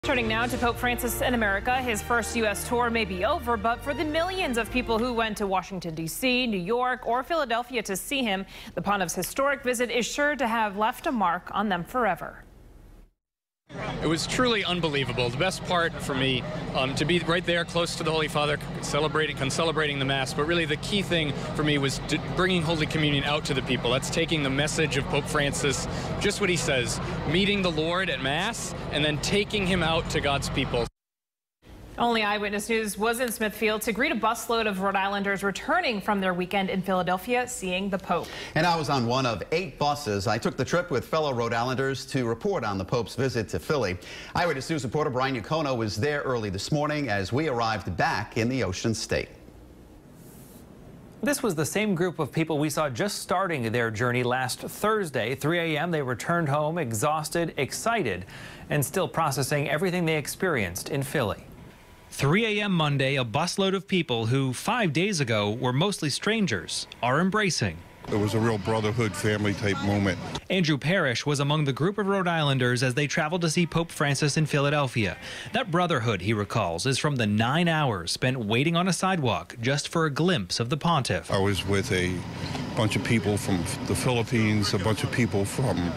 Turning now to Pope Francis in America. His first U.S. tour may be over, but for the millions of people who went to Washington, D.C., New York, or Philadelphia to see him, the Pontiff's historic visit is sure to have left a mark on them forever. It was truly unbelievable. The best part for me, to be right there close to the Holy Father, celebrating the Mass, but really the key thing for me was bringing Holy Communion out to the people. That's taking the message of Pope Francis, just what he says, meeting the Lord at Mass, and then taking him out to God's people. Only Eyewitness News was in Smithfield to greet a busload of Rhode Islanders returning from their weekend in Philadelphia seeing the Pope. And I was on one of 8 buses. I took the trip with fellow Rhode Islanders to report on the Pope's visit to Philly. Eyewitness News reporter Brian Yacono was there early this morning as we arrived back in the Ocean State. This was the same group of people we saw just starting their journey last Thursday. 3 a.m. they returned home exhausted, excited, and still processing everything they experienced in Philly. 3 a.m. Monday, a busload of people who 5 days ago were mostly strangers are embracing. It was a real brotherhood, family-type moment. Andrew Parrish was among the group of Rhode Islanders as they traveled to see Pope Francis in Philadelphia. That brotherhood, he recalls, is from the 9 hours spent waiting on a sidewalk just for a glimpse of the pontiff. I was with a bunch of people from the Philippines, a bunch of people from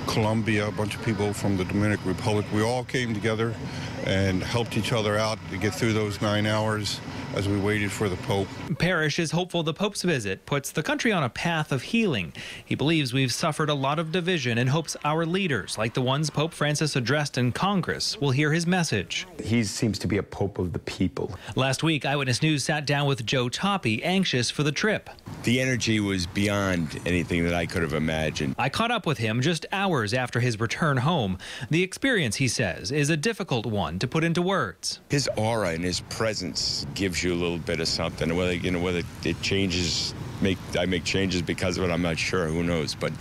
Colombia, a bunch of people from the Dominican Republic. We all came together and helped each other out to get through those 9 hours as we waited for the Pope. Parrish is hopeful the Pope's visit puts the country on a path of healing. He believes we've suffered a lot of division and hopes our leaders, like the ones Pope Francis addressed in Congress, will hear his message. He seems to be a pope of the people. Last week, Eyewitness News sat down with Joe Toppy, anxious for the trip. The energy was beyond anything that I could have imagined. I caught up with him just hours after his return home. The experience, he says, is a difficult one to put into words. His aura and his presence gives you a little bit of something. Whether it changes, I make changes because of it, I'm not sure. Who knows? But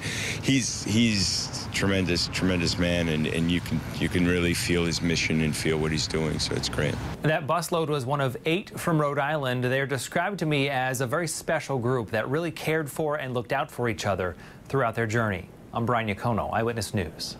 he's tremendous man, and you can really feel his mission and feel what he's doing. So it's great. That busload was one of 8 from Rhode Island. They're described to me as a very special group that really cared for and looked out for each other throughout their journey. I'm Brian Yacono, Eyewitness News.